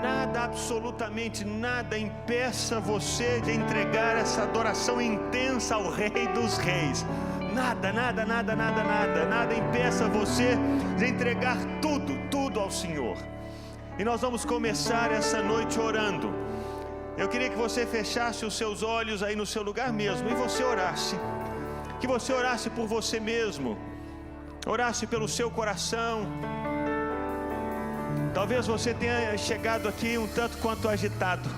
Nada, absolutamente nada impeça você de entregar essa adoração intensa ao Rei dos Reis. Nada impeça você de entregar tudo ao Senhor. E nós vamos começar essa noite orando. Eu queria que você fechasse os seus olhos aí no seu lugar mesmo e você orasse. Que você orasse por você mesmo, orasse pelo seu coração. Talvez você tenha chegado aqui um tanto quanto agitado,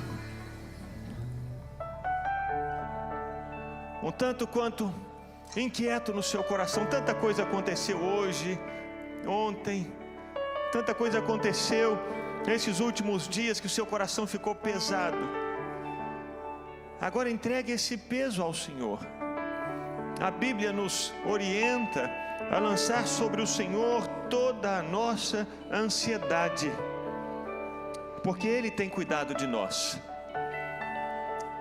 um tanto quanto inquieto no seu coração. Tanta coisa aconteceu hoje, ontem, tanta coisa aconteceu nesses últimos dias que o seu coração ficou pesado. Agora entregue esse peso ao Senhor. A Bíblia nos orienta a lançar sobre o Senhor toda a nossa ansiedade, porque Ele tem cuidado de nós.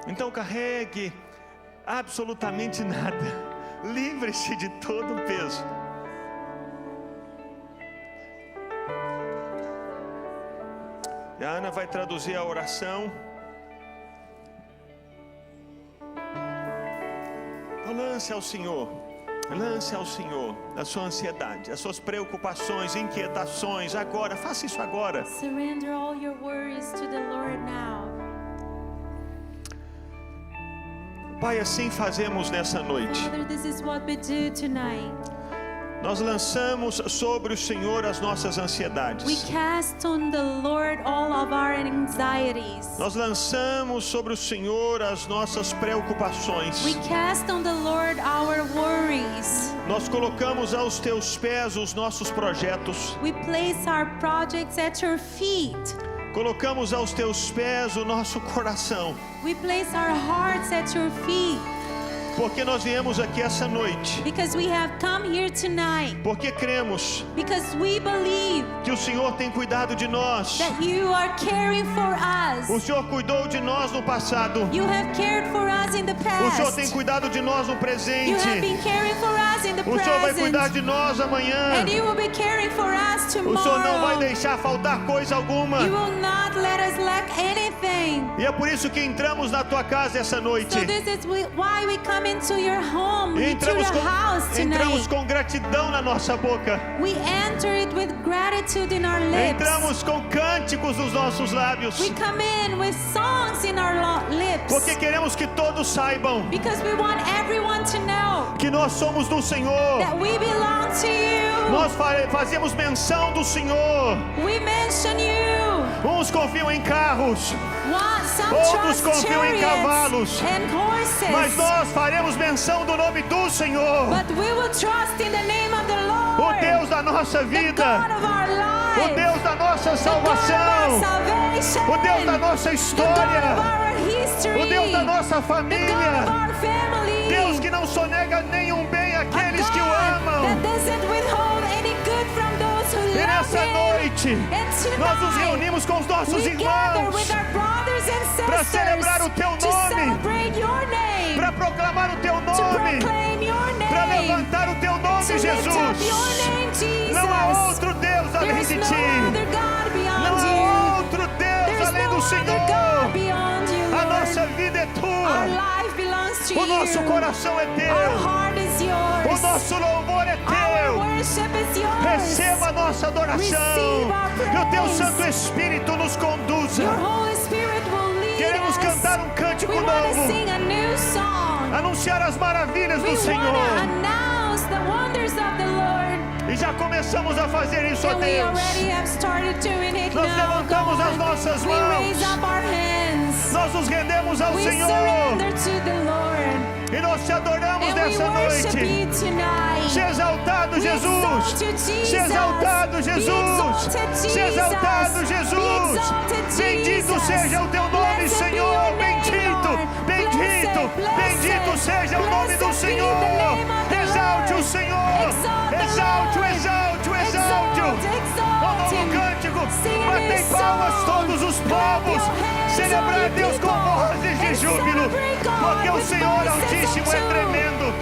Então carregue absolutamente nada, livre-se de todo o peso. E a Ana vai traduzir a oração. Lance ao Senhor a sua ansiedade, as suas preocupações, inquietações. Agora, faça isso agora. Surrender all your worries to the Lord now. Pai, assim fazemos nessa noite. Father, this is what we do tonight. Nós lançamos sobre o Senhor as nossas ansiedades. We cast on the Lord all of our anxieties. Nós lançamos sobre o Senhor as nossas preocupações. We cast on the Lord our worries. Nós colocamos aos teus pés os nossos projetos. We place our projects at your feet. Colocamos aos teus pés o nosso coração. We place our hearts at your feet. Porque nós viemos aqui essa noite. Because we have come here tonight. Porque cremos. Because we believe que o Senhor tem cuidado de nós. That you are caring for us. O Senhor cuidou de nós no passado. You have cared for us in the past. O Senhor tem cuidado de nós no presente. You have been caring for us in the present. O Senhor vai cuidar de nós amanhã. And you will be caring for us tomorrow. O Senhor não vai deixar faltar coisa alguma. You will not let us lack anything. E é por isso que entramos na tua casa essa noite. So this is why we come into your home, into your house tonight. Entramos com gratidão na nossa boca. We enter it with gratitude in our lips. Entramos com cânticos nos nossos lábios. We come in with songs in our lips. Porque queremos que todos saibam. Because we want everyone to know. Que nós somos do Senhor. That we belong to you. Nós fazemos menção do Senhor. We mention you. Uns confiam em carros. Some outros confiam em cavalos. And horses. Mas nós faremos menção do nome do Senhor. But we will trust in the name of the Lord. O Deus da nossa vida. The God of our life. O Deus da nossa salvação. O Deus da nossa história. The God of our history. O Deus da nossa família. The God of our family. Deus que não sonega nenhum bem àqueles que o amam. That doesn't withhold any good from those who e love nessa noite nós nos reunimos com os nossos irmãos para celebrar o teu nome, para proclamar o teu nome, para levantar o teu nome, Jesus. Não há outro Deus além de ti. Não há outro Deus além do Senhor. A nossa vida é tua. O nosso coração é teu. O nosso louvor é teu. Receba a nossa adoração. Que o teu Santo Espírito nos conduza. Queremos cantar um cântico novo. Anunciar as maravilhas do Senhor. E já começamos a fazer isso, ó Deus. Nós levantamos as nossas mãos. Nós nos rendemos ao Senhor. E nós te adoramos nessa noite. Se exaltado, Jesus. Se exaltado, Jesus. Se exaltado, Jesus. Bendito seja o teu nome, Senhor. Bendito, bendito, bendito seja o nome do Senhor. Exalte o Senhor. Exalte-o, exalte-o, exalte-o. O novo cântico. Batei palmas todos os povos. Celebrar a Deus com vozes de júbilo. Porque o Senhor Altíssimo é tremendo.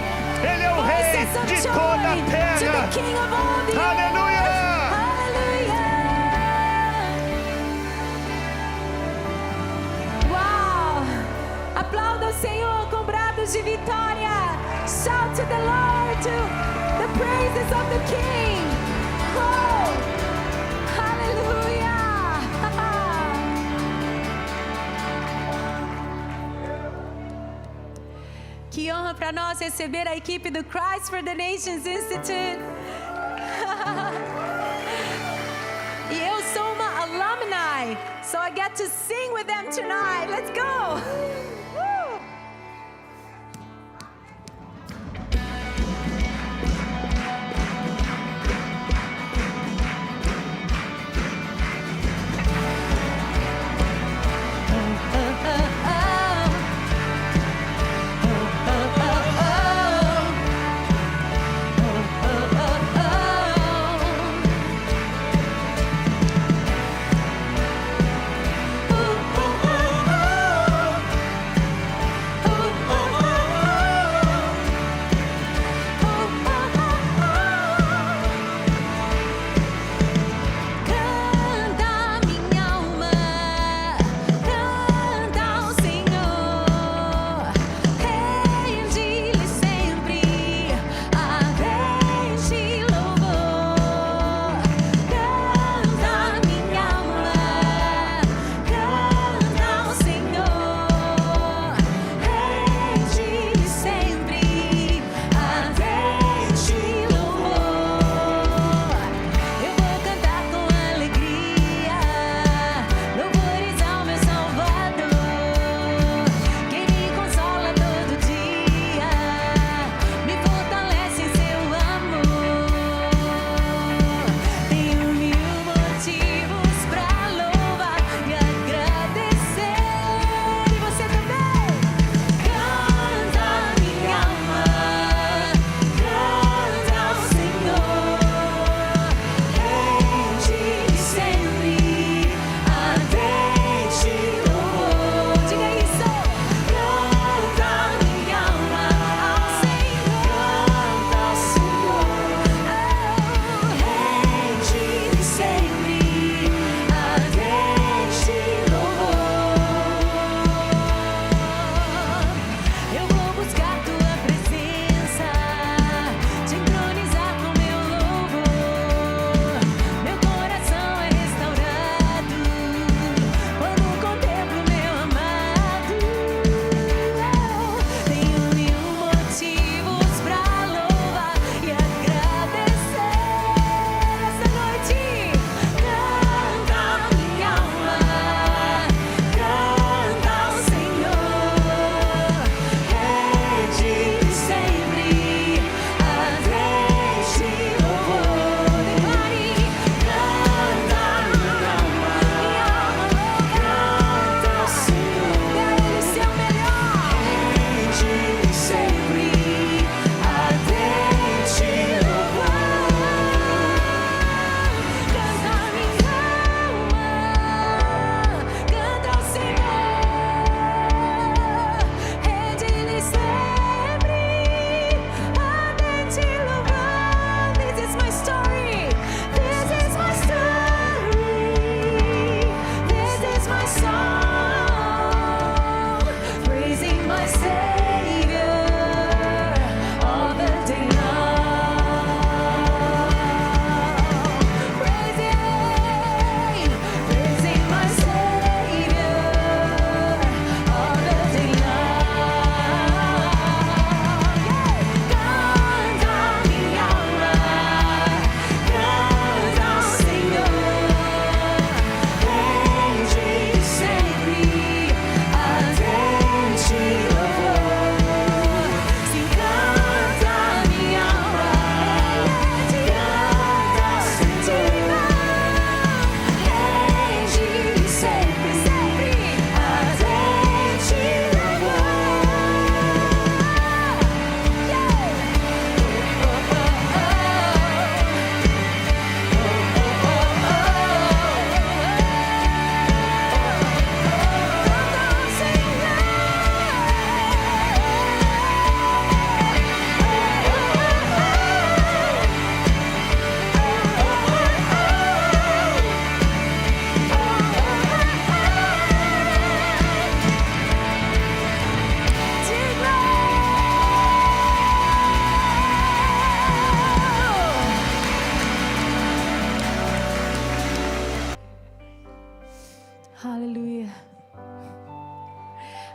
Ele é o Rei de toda a terra. Aleluia! the Lord, to the praises of the King. Oh, hallelujah. Que honra para nós receber a equipe do Christ for the Nations Institute. E eu sou uma alumni, so I get to sing with them tonight. Let's go. Woo.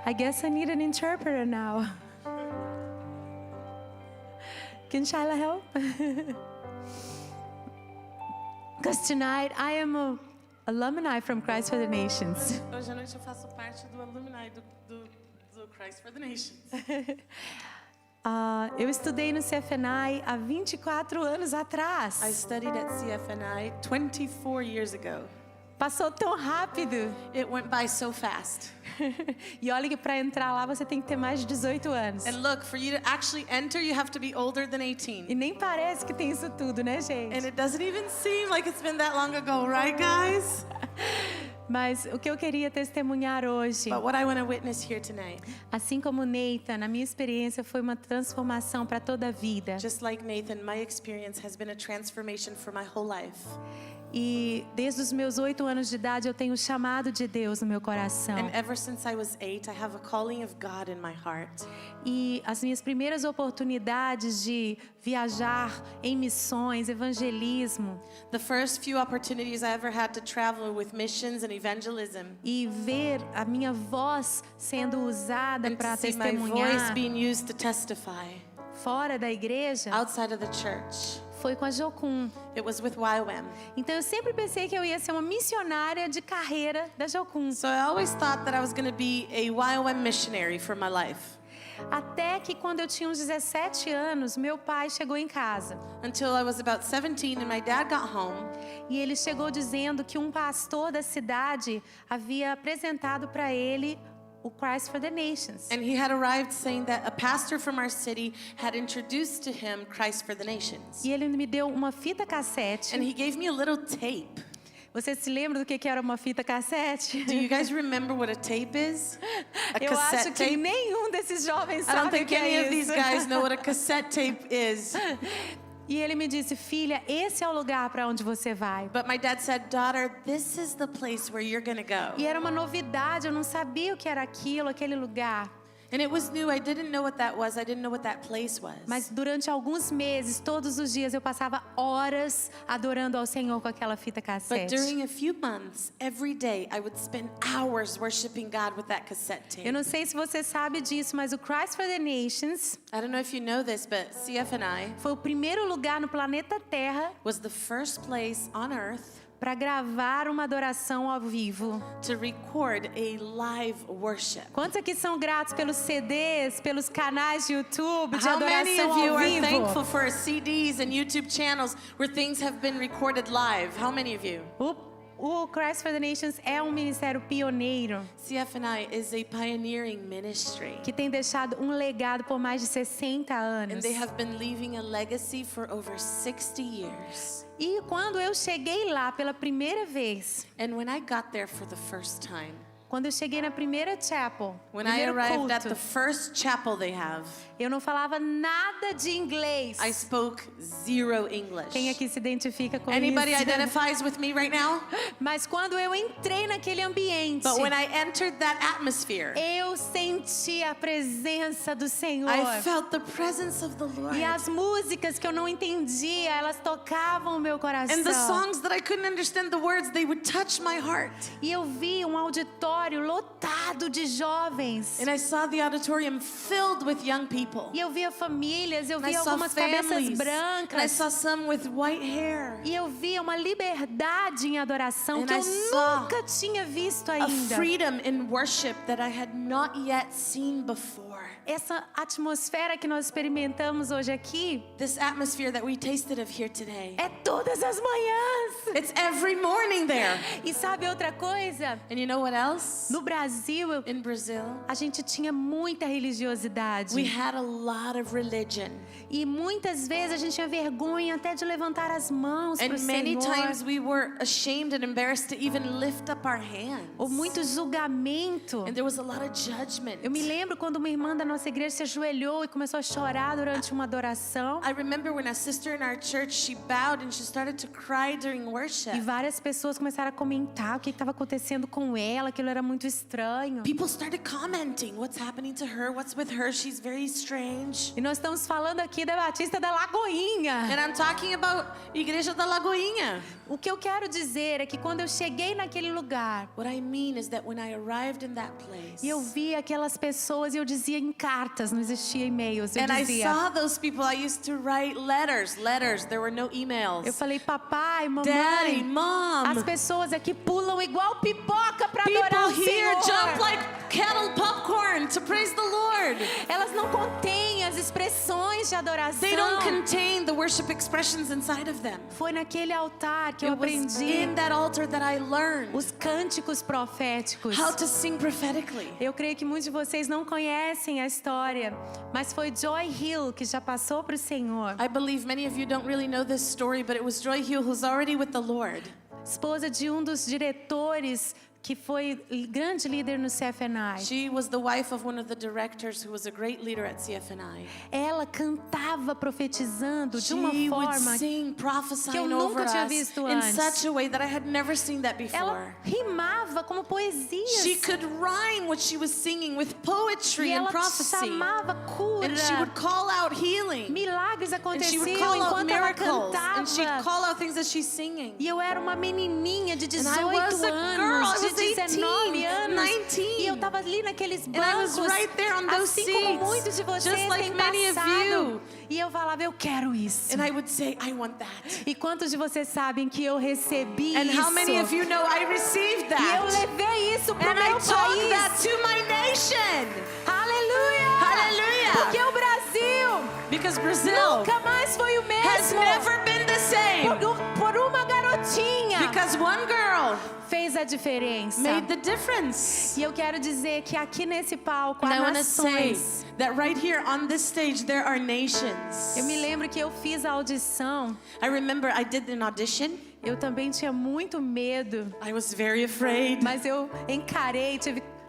I guess I need an interpreter now. Can Shyla help? Because tonight I am a alumni from Christ for the Nations. Hoje à noite eu faço parte do alumni do Christ for the Nations. Eu estudei no CFNI há 24 anos atrás. I studied at CFNI 24 years ago. Passou tão rápido. It went by so fast. E olha que para entrar lá você tem que ter mais de 18 anos. And look, for you to actually enter, you have to be older than 18. E nem parece que tem isso tudo, né, gente? And it doesn't even seem like it's been that long ago, right, guys? Mas o que eu queria testemunhar hoje, But what I want to witness here tonight, assim como Nathan, na minha experiência foi uma transformação para toda a vida. just like Nathan, my experience has been a transformation for my whole life. E desde os meus 8 anos de idade eu tenho o chamado de Deus no meu coração. And ever since I was 8, I have a calling of God in my heart. E as minhas primeiras oportunidades de viajar em missões, evangelismo The first few opportunities I ever had to travel with missions and evangelism, e ver a minha voz sendo usada and para to see my voice testemunhar being used to testify fora da igreja outside of the church, foi com a Jocum. it was with YWAM. Então eu sempre pensei que eu ia ser uma missionária de carreira da Jocum. So I always thought that I was going to be a YWAM missionary for my life. Até que quando eu tinha uns 17 anos, meu pai chegou em casa. Until I was about 17 and my dad got home. E ele chegou dizendo que um pastor da cidade havia apresentado para ele o Christ for the Nations. And he had arrived saying that a pastor from our city had introduced to him Christ for the Nations. E ele me deu uma fita And cassete. he gave me a little tape. Você se lembra do que era uma fita cassete? Do you guys remember what a tape is? A Eu acho cassette que tape? nenhum desses jovens I don't sabe o think que any é of these isso. guys know what a cassette tape is. E ele me disse, filha, esse é o lugar para onde você vai. But my dad said, daughter, this is the place where you're going to go. E era uma novidade, eu não sabia o que era aquilo, aquele lugar. And it was new. I didn't know what that was. I didn't know what that place was. Mas durante alguns meses, todos os dias, eu passava horas adorando ao Senhor com aquela fita But cassete. during a few months, every day, I would spend hours worshiping God with that cassette tape. Eu não sei se você sabe disso, mas o Christ for the Nations I don't know if you know this, but CFNI foi o primeiro lugar no planeta Terra was the first place on earth para gravar uma adoração ao vivo. to record a live worship. Quantos aqui são gratos pelos CDs, pelos canais de YouTube de How many adoração of you ao are vivo? thankful for CDs and YouTube channels where things have been recorded live? How many of you? O Christ for the Nations é um ministério pioneiro CFNI is a pioneering ministry. que tem deixado um legado por mais de 60 And anos. they have been leaving a legacy for over 60 years. E quando eu cheguei lá pela primeira vez, And when I got there for the first time, quando eu cheguei na primeira chapel, when I primeiro arrived at culto, the first chapel they have, eu não falava nada de inglês. I spoke zero English. Quem aqui se identifica com Anybody isso? identifies with me right now? Mas quando eu entrei naquele ambiente, But when I entered that atmosphere, eu senti a presença do Senhor. I felt the presence of the Lord. E as músicas que eu não entendia, elas tocavam o meu coração. And the songs that I couldn't understand the words, they would touch my heart. E eu vi um auditório lotado de jovens. And I saw the auditorium filled with young people. E eu via famílias, eu And I via saw algumas cabeças families. And I brancas. saw some with white hair. E eu via uma liberdade em adoração And que I eu saw nunca tinha visto A ainda. freedom in worship that I had not yet seen before. Essa atmosfera que nós experimentamos hoje aqui This atmosphere that we tasted of here today. é todas as manhãs. It's every morning there. E sabe outra coisa? And you know what else? No Brasil, In Brazil, a gente tinha muita religiosidade. we had a lot of religion. E muitas vezes a gente tinha vergonha até de levantar as mãos para o And many Senhor. times we were ashamed and embarrassed to even lift up our hands. Ou muito julgamento. And there was a lot of judgment. Eu me lembro quando uma irmã da nossa igreja se ajoelhou e começou a chorar durante uma adoração. I remember when a sister in our church, she bowed and she started to cry during worship. E várias pessoas começaram a comentar o que estava acontecendo com ela, aquilo era muito estranho. People started commenting, what's happening to her, what's with her, she's very strange. E nós estamos falando aqui da Batista da Lagoinha. And I'm talking about Igreja da Lagoinha. O que eu quero dizer é que quando eu cheguei naquele lugar, What I mean is that when I arrived in that place, e eu vi aquelas pessoas e eu dizia em cartas, não existia e-mails, eu and I dizia, saw those people, I used to write letters, there were no emails. eu falei, papai, mamãe, Daddy, Mom, as pessoas aqui pulam igual pipoca para adorar people o here Senhor. jump like kettle popcorn to praise the Lord. Elas não contêm as expressões de adoração. They don't contain the worship expressions inside of them. Foi naquele altar que eu It was aprendi in that altar that I learned os cânticos proféticos. how to sing prophetically. Eu creio que muitos de vocês não conhecem a história, mas foi Joy Hill que já passou para o Senhor. I believe many of you don't really know this story, but it was Joy Hill who's already with the Lord. Esposa de um dos diretores que foi grande líder no CFNI. She was the wife of one of the directors who was a great leader at CFNI. Ela cantava profetizando de uma She would forma sing, que eu prophesying nunca over tinha us visto in antes. such a way that I had never seen that Ela before. rimava como poesias. She could rhyme what she was singing with poetry E and ela prophecy. chamava cura. And she would call out healing. Milagres And she aconteciam would call out enquanto ela miracles. cantava. And she'd call out things that she's singing. E eu era uma menininha de 18 And I was a girl, anos, I de was 19 18, anos. 19. E eu estava ali naqueles And I was bancos, right there on those assim como seats, muitos de vocês just like têm many of passado. you. E eu falava, eu quero isso. And I would say, I want that. E quantos de vocês sabem que eu recebi And isso? how many of you know I received E eu that? levei isso para o And I meu took país. that to my nation. Aleluia! Hallelujah. Porque o Brasil Because Brazil nunca mais foi o has mesmo. never been the same. Por uma garotinha Because one girl fez a diferença. made the difference. E eu quero dizer que aqui nesse palco And há I want to say nações. that right here on this stage there are nations. Eu me lembro que eu fiz a audição. I remember I did an audition. Eu também tinha muito medo, I was very afraid. mas eu encarei,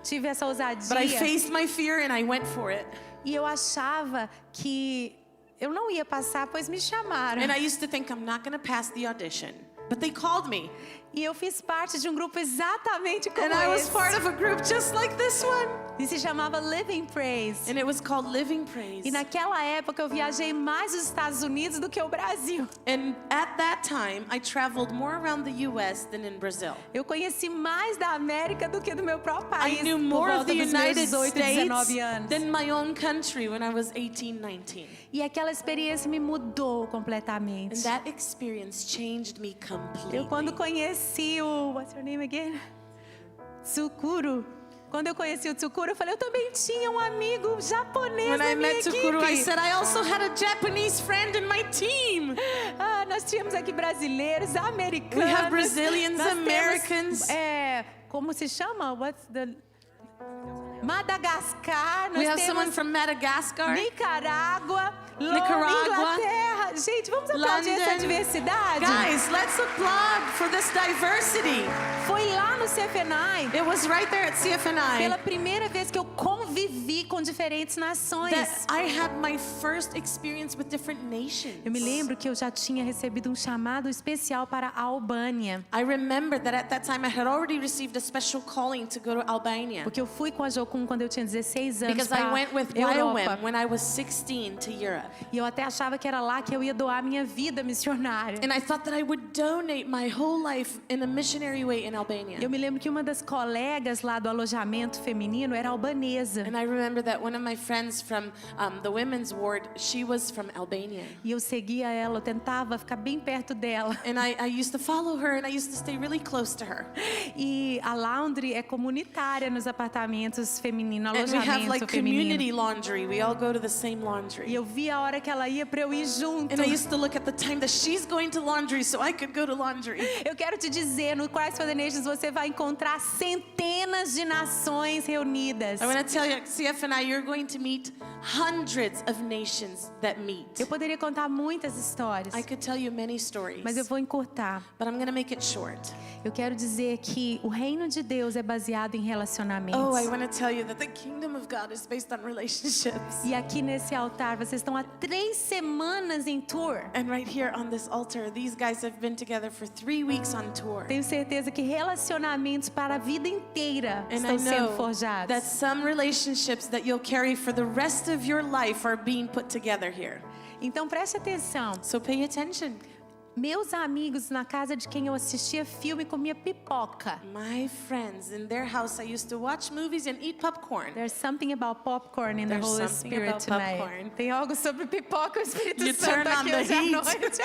tive essa But I ousadia. faced my fear and I went for it. E eu achava que eu não ia passar, pois me chamaram. And I used to think I'm not going to pass the audition. But they called me. E eu fiz parte de um grupo exatamente como And I was esse. part of a group just like this one. E se chamava Living Praise. And it was called Living Praise. E naquela época eu viajei mais os Estados Unidos do que o Brasil. And at that time, I traveled more around the US than in Brazil. Eu conheci mais da América do que do meu próprio país. I knew por more of volta the dos meus United 18, States 19 anos. than my own country when I was 18, 19. E aquela experiência me mudou And completamente. that experience changed me completely. Eu quando conheci o... What's your name again? Tsukuro. Quando eu conheci o Tsukuro, eu falei, eu também tinha um amigo japonês When na I minha met Tsukuru, I equipe. said I also had a Japanese friend in my team. Ah, nós tínhamos aqui brasileiros, americanos. We have Brazilians, Nós Americans. Temos, como se chama? What's the... Madagascar. Nós We have temos someone from Madagascar. Nicarágua, Nicarágua, Inglaterra. Gente, vamos aplaudir essa London. diversidade? Guys, let's applaud for this diversity. Foi lá no CFNI, It was right there at CFNI pela primeira vez que eu convivi com diferentes nações. that I had my first experience with different nations. Eu me lembro que eu já tinha recebido um chamado especial para a Albânia. I remember that at that time I had already received a special calling to go to Albania. Porque eu fui com a Jocum quando eu tinha 16 anos Because para I went with Europa. YWAM when I was 16 to Europe. E eu até achava que era lá que eu ia doar minha vida missionária. And I thought that I would donate my whole life in a missionary way in Albania. Eu me lembro que uma das colegas lá do alojamento feminino era albanesa. And I remember that one of my friends from the women's ward, she was from Albania. E eu seguia ela, eu tentava ficar bem perto dela. And I used to follow her and I used to stay really close to her. E a laundry é comunitária nos apartamentos femininos, And we have alojamento like feminino. community laundry. We all go to the same E laundry. eu vi a hora que ela ia para eu ir junto. And I used to look at the time that she's going to laundry so I could go to laundry. Eu quero te dizer, no Christ for the Nations você vai encontrar centenas de nações reunidas. I want to tell you, CFNI, you're going to meet hundreds of nations that meet. Eu poderia contar muitas histórias, I could tell you many stories, mas eu vou encurtar. but I'm going to make it short. Eu quero dizer que o reino de Deus é baseado em relacionamentos. Oh, I want to tell you that the kingdom of God is based on relationships. E aqui nesse altar, vocês estão há 3 semanas em tour. And right here on this altar, these guys have been together for 3 weeks on tour. Tenho certeza que relacionamentos para a vida inteira And estão I sendo know forjados. that some relationships that you'll carry for the rest of your life are being put together here. Então preste atenção. So pay attention. Meus amigos na casa de quem eu assistia filme comia pipoca. My friends, in their house, I used to watch movies and eat popcorn. There's something about popcorn in the There's Holy something Spirit about tonight. popcorn. Tem algo sobre pipoca e o Espírito You Santo turn on aqui the hoje à heat. noite.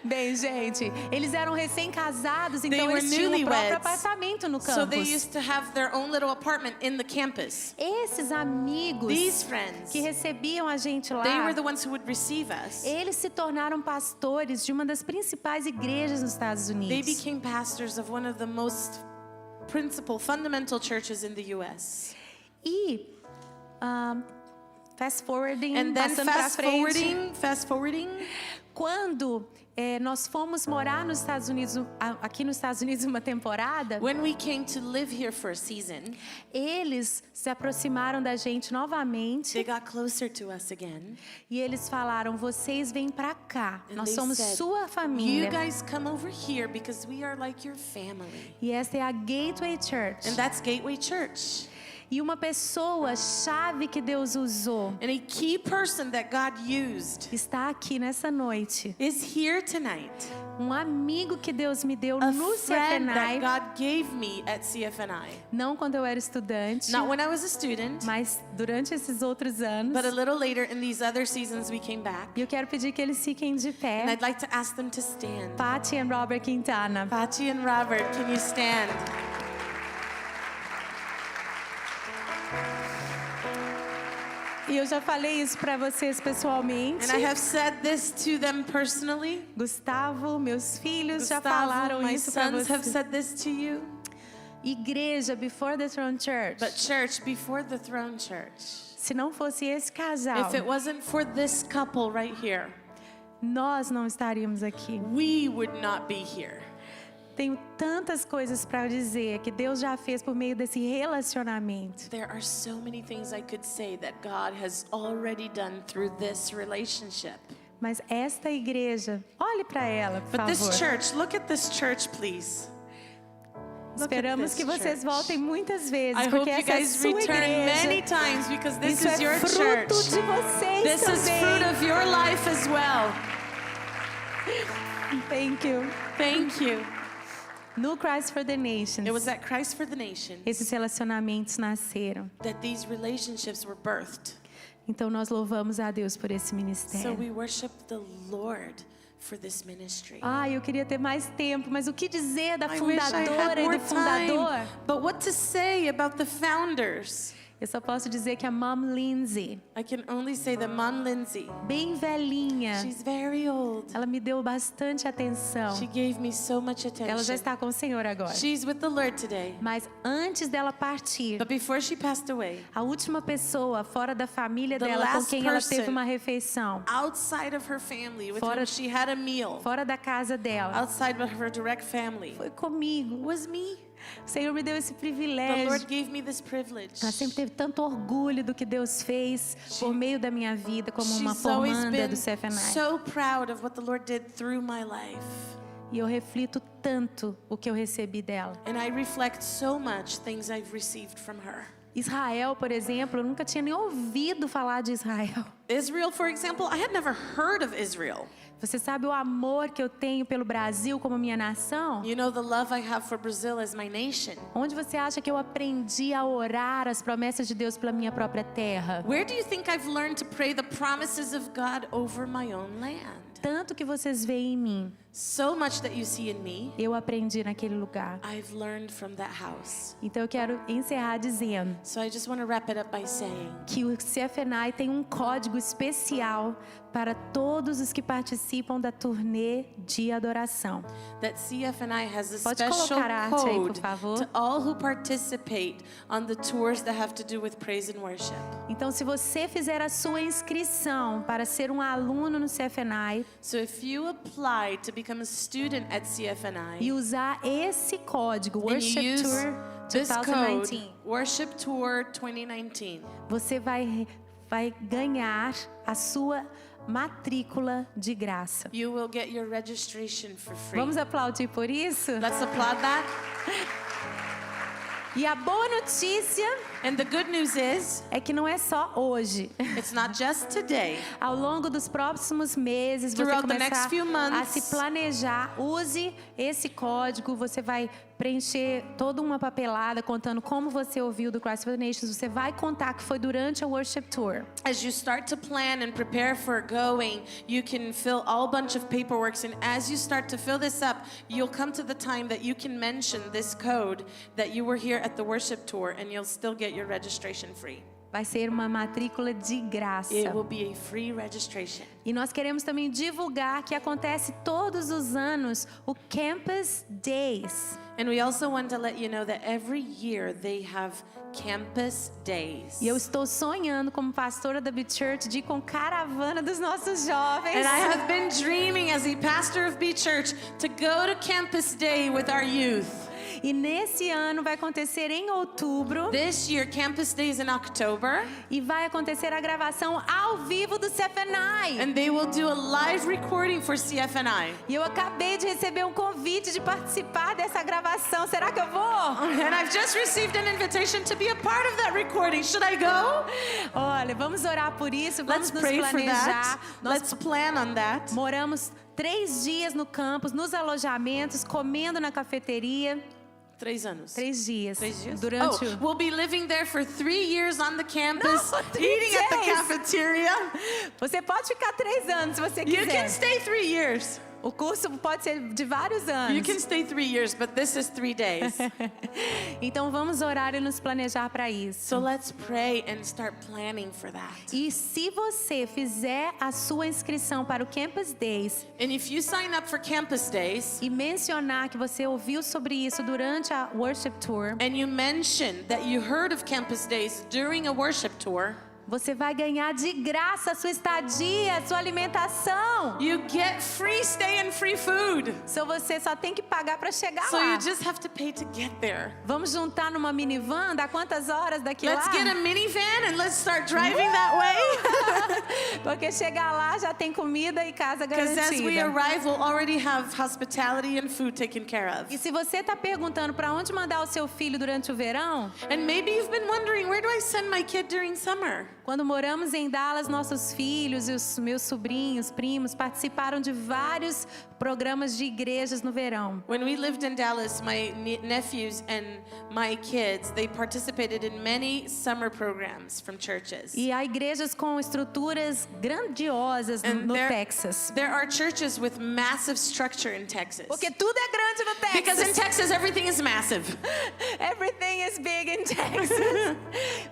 Bem, gente, eles eram recém-casados, They então were eles tinham um próprio newlyweds. apartamento no So they campus. used to have their own little apartment in the campus. Esses amigos These friends, que recebiam a gente lá, they were the ones who would receive us. eles se tornaram pastores de uma das principais igrejas nos Estados They Unidos. became pastors of one of the most principal, fundamental churches in the U.S. E fast forwarding, And then passando para frente, fast forwarding, quando nós fomos morar nos Estados Unidos, aqui nos Estados Unidos uma temporada, when we came to live here for a season, eles se aproximaram da gente they novamente got closer to us again. e eles falaram: vocês vêm para cá, And nós they somos said, sua You família. guys come over here because we are like your family. E esta é a Gateway Church. And that's Gateway Church. E uma pessoa chave que Deus usou And a key person that God used está aqui nessa noite. is here tonight. Um amigo que Deus me deu A no friend that CFNI, God gave me at CFNI. não quando eu era estudante, Not when I was a student, mas durante esses outros anos. but a little later in these other seasons we came back. E eu quero pedir que eles fiquem de And pé. I'd like to ask them to stand. Patty and Robert Quintana. Patty and Robert, can you stand? E eu já falei isso para vocês pessoalmente. And I have said this to them personally. Gustavo, meus filhos já Gustavo, falaram my isso para sons have vocês. said this to you. Igreja, Before the Throne Church. But church, before the throne church, Se não fosse esse casal, if it wasn't for this couple right here, nós não estaríamos aqui. we would not be here. Tenho tantas coisas para dizer que Deus já fez por meio desse relacionamento. There are so many things I could say that God has already done through this relationship. Mas esta igreja, olhe para ela, por But this favor. church, look at this church, please. Look at Esperamos this que vocês church. voltem muitas vezes, I hope porque you essa é a guys sua return many igreja. times because this Isso is your é fruto church. de vocês This is também. fruit of your life as well. Thank you. Thank you. No Christ for the Nations, It was at Christ for the Nations esses relacionamentos nasceram. that these relationships were birthed. Então nós louvamos a Deus por esse So ministério. we worship the Lord for this ministry. Ai, eu queria ter mais tempo, mas o que dizer da I wish I had fundadora e more do fundador? time. But what to say about the founders? Eu só posso dizer que a Mom Lindsay, I can only say that Mom Lindsay, bem velhinha, she's very old. ela me deu bastante atenção. She gave me so much Ela já attention. está com o Senhor agora. She's with the Lord today. Mas antes dela partir, But before she passed away, a última pessoa fora da família The dela com last quem ela teve person uma refeição, outside of her family, with Fora- whom she had a meal, fora da casa dela, outside of her direct family, foi comigo. was me. O Senhor me deu esse The privilégio. Lord gave me this privilege. Ela sempre teve tanto orgulho do que Deus fez por meio da minha vida como uma She's always formanda been do CFNI. so proud of what the Lord did through my life. E eu reflito tanto o que eu recebi dela. And I reflect so much things I've received from her. Israel, por exemplo, eu nunca tinha nem ouvido falar de Israel. Israel, for example, I had never heard of Israel. Você sabe o amor que eu tenho pelo Brasil como minha nação? You know the love I have for Brazil as my nation. Onde você acha que eu aprendi a orar as promessas de Deus pela minha própria terra? Where do you think I've learned to pray the promises of God over my own land? Tanto que vocês veem em mim. So much that you see in me, eu aprendi naquele lugar. I've learned from that house. Então eu quero encerrar dizendo So I just want to wrap it up by saying que o CFNI tem um código especial para todos os que participam da turnê de adoração. that CFNI has a Pode special colocar a arte aí, por code favor. to all who participate on the tours that have to do with praise and worship. Então, se você fizer a sua inscrição para ser um aluno no CFNI So if you apply to become a student at CFNI e usar esse código and you Worship use Tour this 2019, code, Worship Tour 2019, você vai ganhar a sua matrícula de graça. you will get your registration for free. Vamos aplaudir por isso? Let's applaud that. E a boa notícia And the good news is, é que não é só hoje. it's not just today. Ao longo dos próximos meses, você Throughout the começar next few months. a se planejar. Use esse código, você vai preencher toda uma papelada contando como você ouviu do Christ for the Nations. Você vai contar que foi durante a Worship Tour. As you start to plan and prepare for going, you can fill all bunch of paperwork, and as you start to fill this up, you'll come to the time that you can mention this code that you were here at the worship tour, and you'll still get your registration free. Vai ser uma matrícula de graça. It will be a free registration. E nós queremos também divulgar que acontece todos os anos o Campus Days. And we also want to let you know that every year they have campus days. E eu estou sonhando como pastora da Beat Church de ir com caravana dos nossos jovens. And I have been dreaming as a pastor of Beat Church to go to campus day with our youth. E nesse ano vai acontecer em outubro This year, campus day is in October, e vai acontecer a gravação ao vivo do CFNI. and they will do a live recording for CFNI. E eu acabei de receber um convite de participar dessa gravação. Será que eu vou? And I've just received an invitation to be a part of that recording. Should I go? Olha, vamos orar por isso, vamos Let's nos pray for planejar. that. Nós Let's plan on that. moramos 3 dias no campus, nos alojamentos, comendo na cafeteria. 3 anos. 3 dias. 3 dias? Durante Oh, we'll be living there for 3 years on the campus, No, 3 eating at the days. cafeteria. Você pode ficar 3 anos se você You quiser. can stay 3 years. O curso pode ser de vários You anos. can stay 3 years, but this is 3 days. Então vamos orar e nos planejar para isso. So let's pray and start planning for that. E se você fizer a sua inscrição para o Campus Days And if you sign up for campus days e mencionar que você ouviu sobre isso durante a Worship Tour, and you mention that you heard of campus days during a worship tour, você vai ganhar de graça a sua estadia, a sua alimentação. you get free stay and free food. Você só tem que pagar para chegar So lá. you just have to pay to get there. Vamos juntar numa minivan? Dá quantas horas daqui Let's lá? get a minivan and let's start driving that way. Porque chegar lá já tem comida e casa Because as we garantida. arrive, we'll already have hospitality and food taken care of. E se você está perguntando para onde mandar o seu filho durante o verão, And maybe you've been wondering, where do I send my kid during summer? quando moramos em Dallas, nossos filhos e os meus sobrinhos, primos, participaram de vários programas de igrejas no verão. When we lived in Dallas, my nephews and my kids, they participated in many summer programs from churches. E há igrejas com estruturas grandiosas no Texas. There are churches with massive structure in Texas. Porque tudo é grande no Texas. Because in Texas, everything is massive. Everything is big in Texas.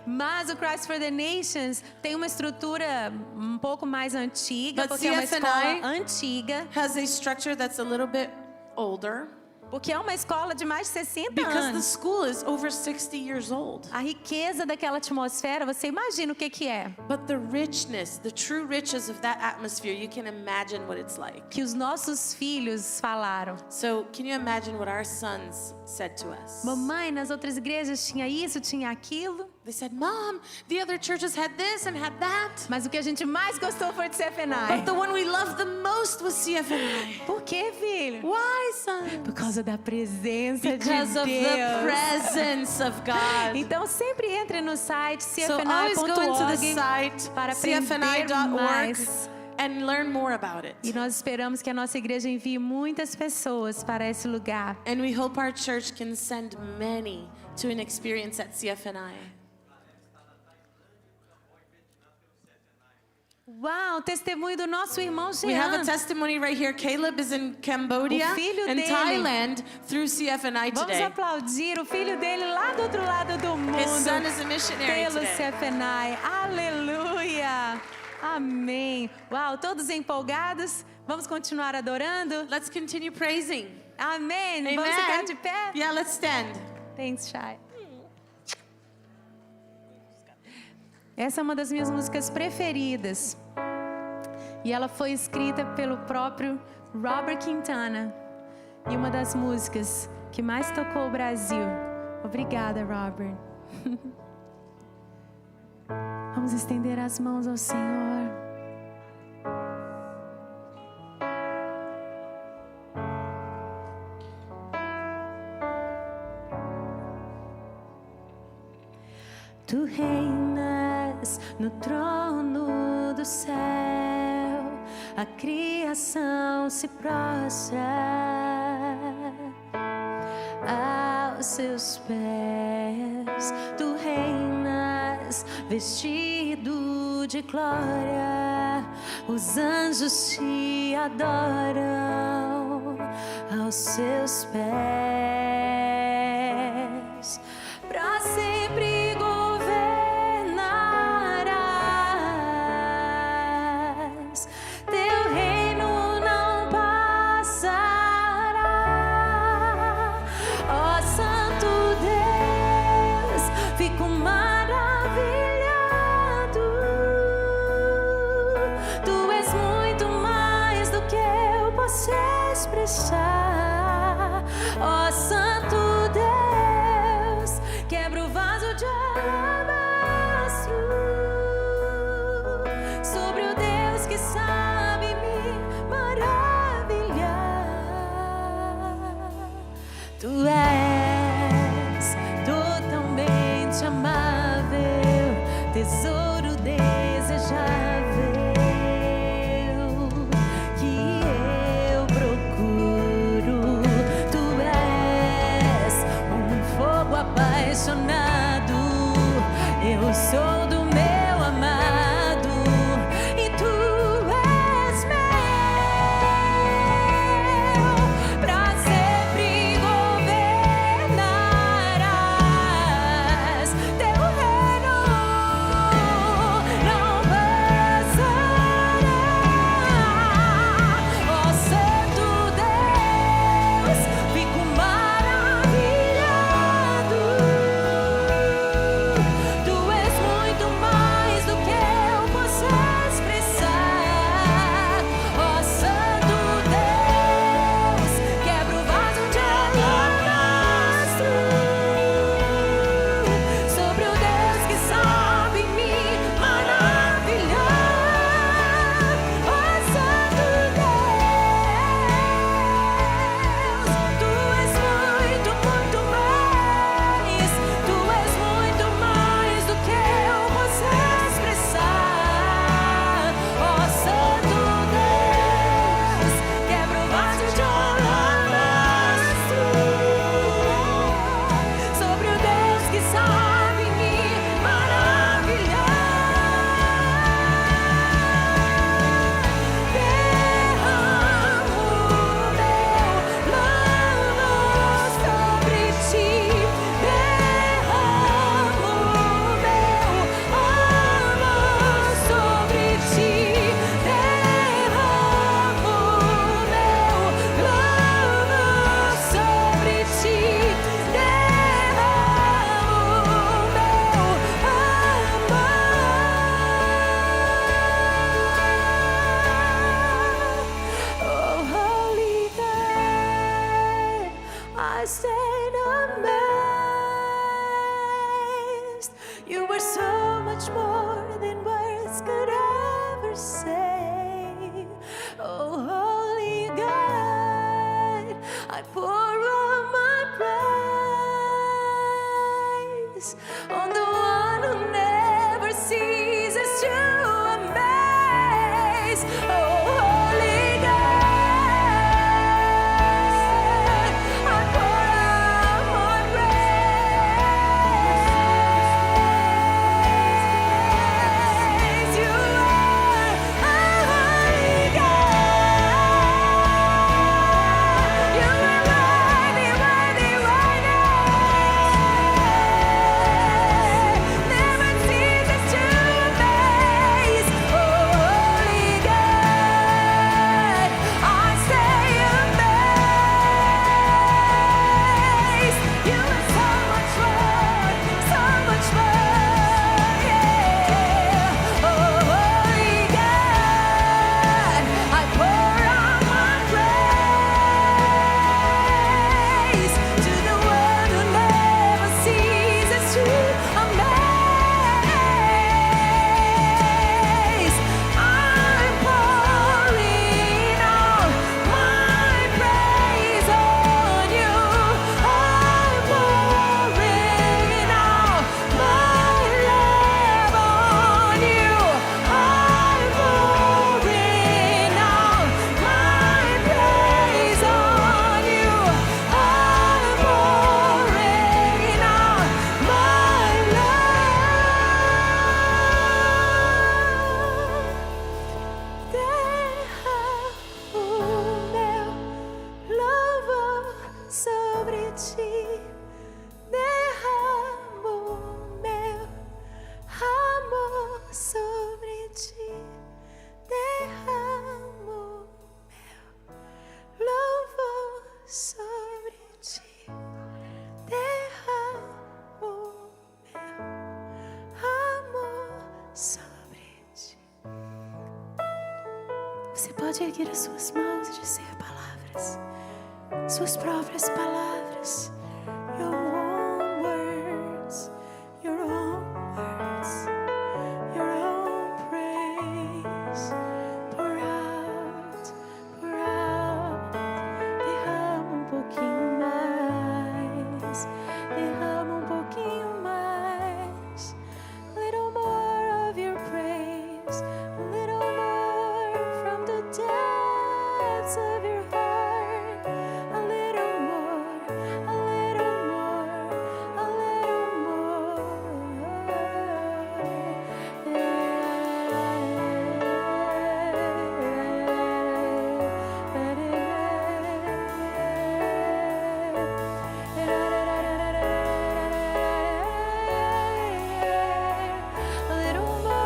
Mas o Christ for the Nations tem uma estrutura um pouco mais antiga, But porque é uma CFNI escola antiga, Has a structure that's a little bit older porque é uma escola de mais de 60 because the anos. school is over 60 years old. A riqueza daquela atmosfera, você imagina o que é? But the richness, the true riches of that atmosphere, you can imagine what it's like. Que os nossos filhos falaram. So, can you imagine what our sons said to us? Mamãe, nas outras igrejas tinha isso, tinha aquilo. They said, Mom, the other churches had this and had that. Mas o que a gente mais gostou foi de But CFNI. the one we loved the most was CFNI. Por quê, filho? Why, son? Por causa da presença Because de of the Deus. presence of God. Então sempre entre no site So always go into the cfni.org site, para aprender cfni.org, mais. and learn more about it. E nós esperamos que a nossa igreja envie muitas pessoas para esse lugar. And we hope our church can send many to an experience at CFNI. Uau, testemunho do nosso irmão We have a Jean. testimony right here. Caleb is in Cambodia O filho and dele. Thailand through CFNI Vamos today. aplaudir o filho dele lá do outro lado do mundo. His son is a missionary Pelo today. CFNI. Aleluia. Amém. Uau, todos empolgados? Vamos continuar adorando? Let's continue praising. Amém. Amen. Vamos ficar de pé? Yeah, let's stand. Thanks, Shai. Essa é uma das minhas músicas preferidas. E ela foi escrita pelo próprio Robert Quintana. E uma das músicas que mais tocou o Brasil. Obrigada, Robert. Vamos estender as mãos ao Senhor. Tu reinas no trono do céu, a criação se prostra aos seus pés. Tu reinas vestido de glória, os anjos te adoram aos seus pés. Pra sempre governarás, teu reino não passará. Ó Santo Deus, fico maravilhado. Tu és muito mais do que eu posso expressar. Ó Santo Deus, quebra o vaso de alabastro sobre o Deus que sabe me maravilhar. Tu és totalmente amável, tesouro desejável que eu procuro. Tu és um fogo apaixonado, eu sou do meu amado e tu és meu. Pra sempre governarás, teu reino não passará. Ó Santo Deus, fico maravilhado. Tu és muito mais do que eu posso expressar. Ó Santo Deus, quebra o vaso de alabastro sobre o Deus que sabe me maravilhar. Ó Santo Deus, tu és muito, muito mais. Tu és muito mais do que eu posso expressar. Ó Santo Deus, quebra o vaso de alabastro sobre o Deus que sabe me maravilhar. Derramo meu amor sobre ti. Derramo meu amor sobre ti. Derramo meu amor sobre ti. Oh, holy God, I stand amazed. You were so much more than words could ever say. Oh, holy God, I pour all my praise on the one who never ceases to amaze. Oh, holy God, I pour out my praise. ti, derramo meu amor sobre ti, derramo meu louvor sobre ti, derramo meu amor sobre ti. Você pode erguer as suas mãos e dizer palavras, suas próprias palavras, your own words, your own words, your own praise. Pour out, derrama pouquinho mais, derrama pouquinho mais. A little more of your praise, a little more from the depths of your heart. A little more, a little more, a little a little more.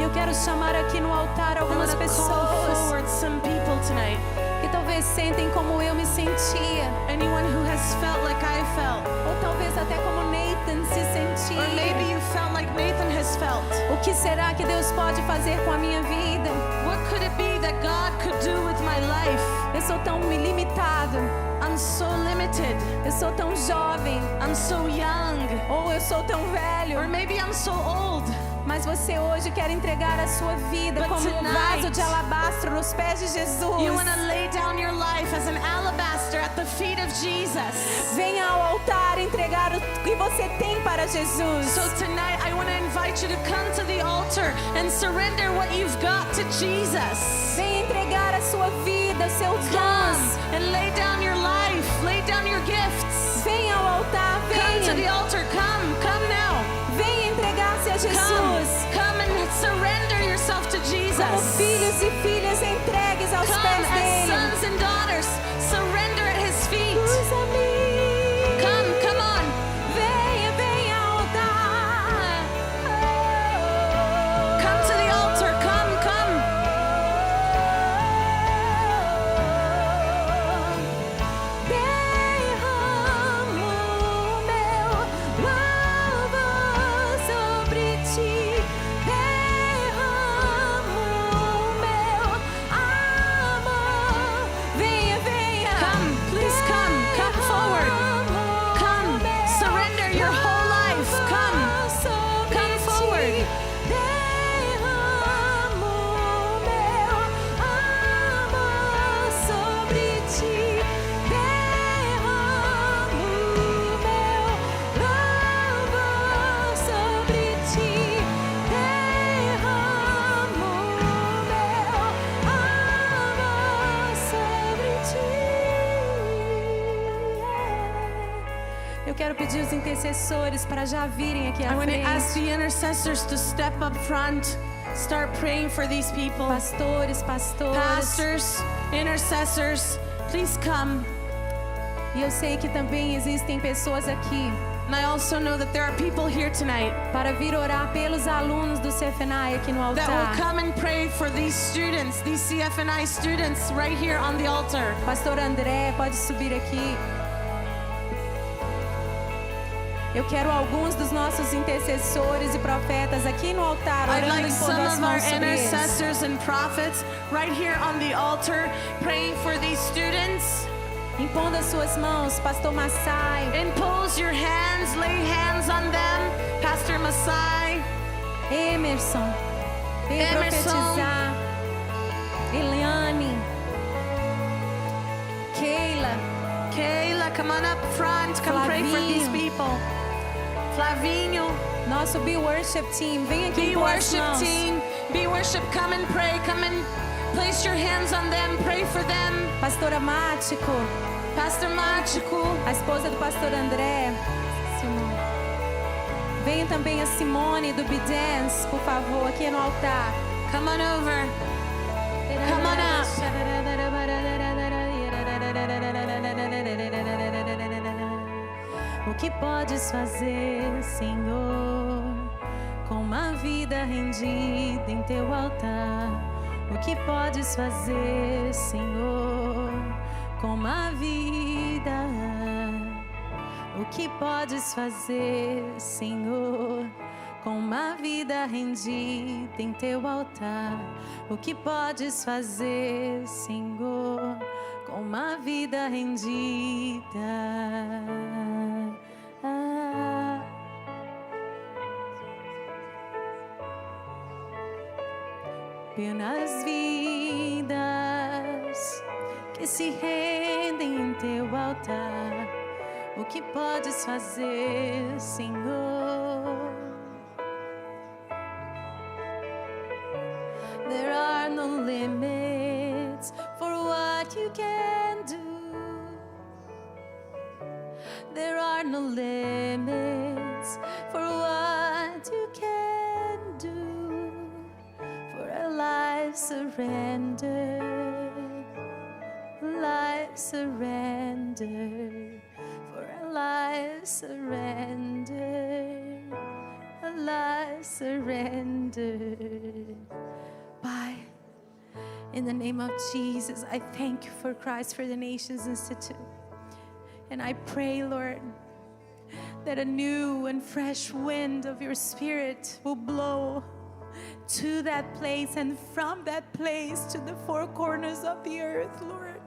Eu quero chamar aqui no altar I algumas want to call pessoas forward some people tonight. que talvez sentem como eu me sentia, Anyone who has felt like I felt. ou talvez até como Nathan se sentia. Or maybe you felt like Nathan has felt. O que será que Deus pode fazer com a minha vida? What could it be that God could do with my life? Eu sou tão limitado, I'm so limited. eu sou tão jovem, I'm so young. ou eu sou tão velho. Or maybe I'm so old. Mas você hoje quer entregar a sua vida But como um tonight, vaso de alabastro nos pés de Jesus. You want to lay down your life as an alabaster at the feet of Jesus. Venha ao altar entregar o que você tem para Jesus. So tonight I want to invite you to come to the altar and surrender what you've got to Jesus. Venha entregar a sua vida, seus Come dons. and lay down your life, lay down your gifts. Venha ao altar, Come to the venha. altar, come now. Venha entregar-se a Jesus. Come and surrender yourself to Jesus. Como filhos e filhas entregues aos Come pés as dele. sons and daughters, surrender at His feet. Usa-me. Come on. Venha, venha ao altar. Come to the altar, come. Derramo meu louvor sobre ti, derramo meu amor. Venha, venha. Come, please come forward. Come, surrender your whole life. Come forward. Derramo meu amor sobre ti, derramo meu louvor sobre ti, derramo meu amor sobre ti. Eu quero pedir os intercessores para já virem aqui à I want to ask frente. the intercessors to step up front. Start praying for these people. Pastores, Pastors, intercessors, please come. E eu sei que também existem pessoas aqui And I also know that there are people here tonight para vir orar pelos alunos do CFNI aqui no that will altar. come and pray for these students, these CFNI students right here on the altar. Pastor André, pode subir aqui. Eu quero alguns dos nossos intercessores e profetas aqui no altar, I'd orando like e some pondo as of our mãos sobre eles. intercessors and prophets right here on the altar praying for these students. Impondo as suas mãos, Pastor Massai, Impose your hands, lay hands on them. Pastor Masai, Emerson, venha Emerson. profetizar. Eliane, Keila, Kayla, come on up front. Come pray for these Flavinho. people. Flavinho, nosso Be Worship Team, vem aqui Be impor as Worship mãos. team. Be Worship, come and pray. Come and place your hands on them. Pray for them. Pastora Mático, Pastor Mático, a esposa do pastor André. Simone. Venha também a Simone do Be Dance, por favor, aqui no altar. Come on over. Come on up. O que podes fazer, Senhor, com uma vida rendida em teu altar? O que podes fazer, Senhor, com uma vida? O que podes fazer, Senhor, com uma vida rendida em teu altar? O que podes fazer, Senhor, com uma vida rendida? Pelas vidas que se rendem em teu altar, o que podes fazer, Senhor? There are no limits for what you can do. There are no limits for what you can do. For a life surrendered, life surrendered. For a life surrendered, a life surrendered. Pai, in the name of Jesus, I thank you for Christ for the Nations Institute. And I pray, Lord, that a new and fresh wind of your Spirit will blow to that place and from that place to the four corners of the earth, Lord.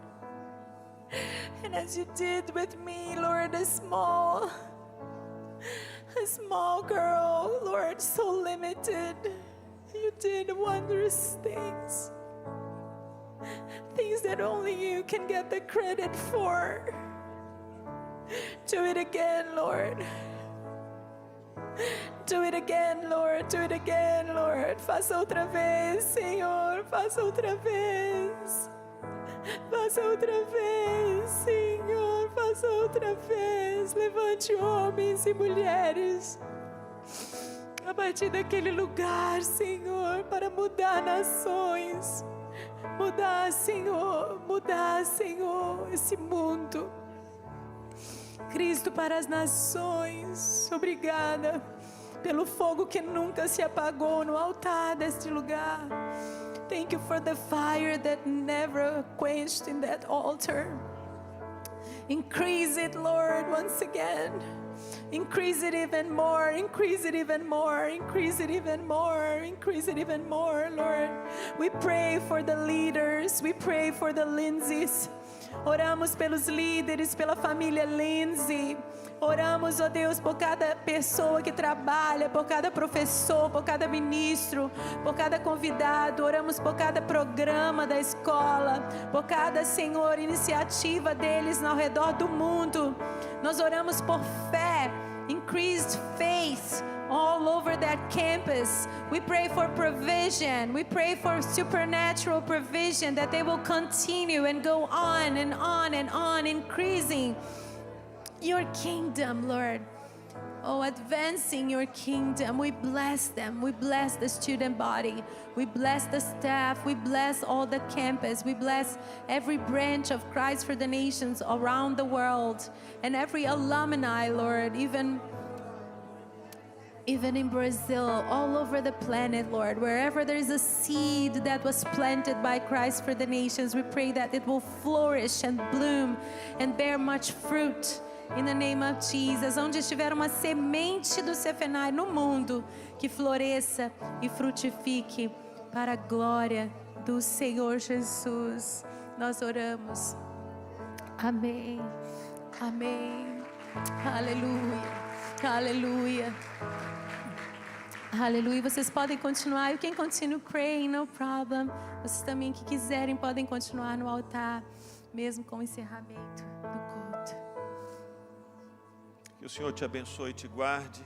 And as you did with me, Lord, a small girl, Lord, so limited, you did wondrous things. Things that only you can get the credit for. Do it again, Lord. Do it again, Lord. Do it again, Lord. Faça outra vez, Senhor. Faça outra vez. Faça outra vez, Senhor. Faça outra vez. Levante homens e mulheres a partir daquele lugar, Senhor, para mudar nações. Mudar, Senhor, esse mundo. Cristo para as nações. Obrigada pelo fogo que nunca se apagou no altar deste lugar. Thank you for the fire that never quenched in that altar. Increase it, Lord, once again. Increase it even more, increase it even more, increase it even more, increase it even more, Lord. We pray for the leaders, we pray for the Lindsays. Oramos pelos líderes, pela família Lindsay. Oramos, ó Deus, por cada pessoa que trabalha, por cada professor, por cada ministro, por cada convidado. Oramos por cada programa da escola, por cada, Senhor, iniciativa deles ao redor do mundo. Nós oramos por fé, increased faith all over that campus. We pray for provision. We pray for supernatural provision, that they will continue and go on and on and on, increasing your kingdom, Lord. Oh, advancing your kingdom. We bless them. We bless the student body. We bless the staff. We bless all the campus. We bless every branch of Christ for the Nations around the world, and every alumni, Lord, even in Brazil, all over the planet, Lord. Wherever there is a seed that was planted by Christ for the Nations, we pray that it will flourish and bloom and bear much fruit. In the name of Jesus, onde estiver uma semente do Sefenai no mundo, que floresça e frutifique para a glória do Senhor Jesus. Nós oramos. Amém. Amém. Aleluia. Aleluia. Aleluia. Vocês podem continuar. You can continue praying, no problem. Vocês também que quiserem podem continuar no altar, mesmo com o encerramento do culto. Que o Senhor te abençoe e te guarde.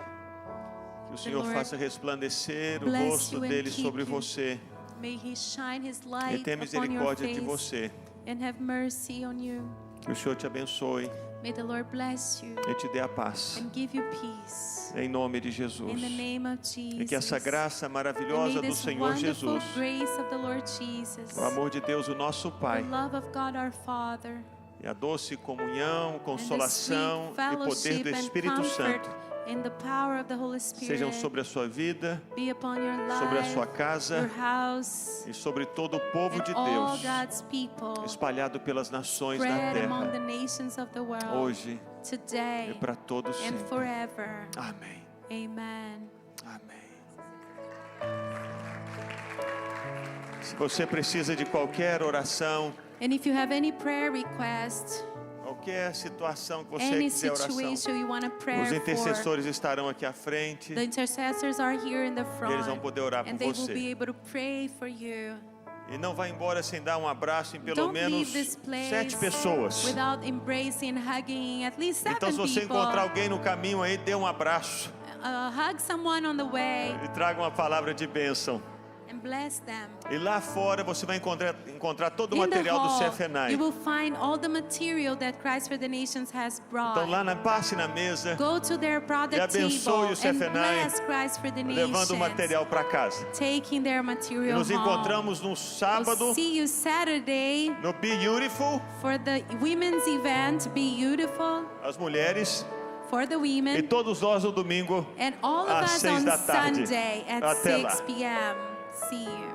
Que o Senhor faça resplandecer o rosto dele sobre você. May he shine his light e tenha upon your misericórdia face de você. and have mercy on you. Que o Senhor te abençoe. May the Lord bless you e te dê a paz. and give you peace. Em nome de Jesus. In the name of Jesus. E que essa graça And maravilhosa may do this Senhor wonderful Jesus, grace of the Lord Jesus, o amor de Deus, o nosso the Pai, love of God our Father, e a doce comunhão, and the consolação sweet e poder fellowship do and Espírito comfort Santo and the power of the Holy Spirit sejam sobre a sua vida, be upon your sobre a life, sua your casa house, e sobre todo o povo and de all Deus, God's people, espalhado pelas nações da spread among the terra, nations of the world, hoje today e para todos and sempre. forever. Amém. Amen. Amém. Se você precisa de qualquer oração, And if you have any prayer request, qualquer situação que você any quiser oração, situation you want to os pray for, intercessores estarão aqui à frente. the intercessors are here in the E eles vão front, poder orar por and they will você. be able to pray for you. E não vá embora sem dar um abraço em pelo Don't menos leave this place 7 pessoas. without embracing, hugging at least 7 Então, se você people. encontrar alguém no caminho aí, dê um abraço Hug someone on the way e traga uma palavra de bênção. and bless them. E lá fora você vai encontrar todo o In the material do hall, CFNI. you will find all the material that Christ for the Nations has brought. Então passe na mesa, Go to their e product abençoe table o and CFNI, bless Christ for the levando o Nations, material para casa. taking their E material nos home. encontramos no sábado, We'll see you Saturday no Be Beautiful, for the women's event, Be Beautiful, as mulheres, for the e women, todos nós no domingo, and all of às us 6 on da tarde. Sunday at Até lá. 6 p.m. See you.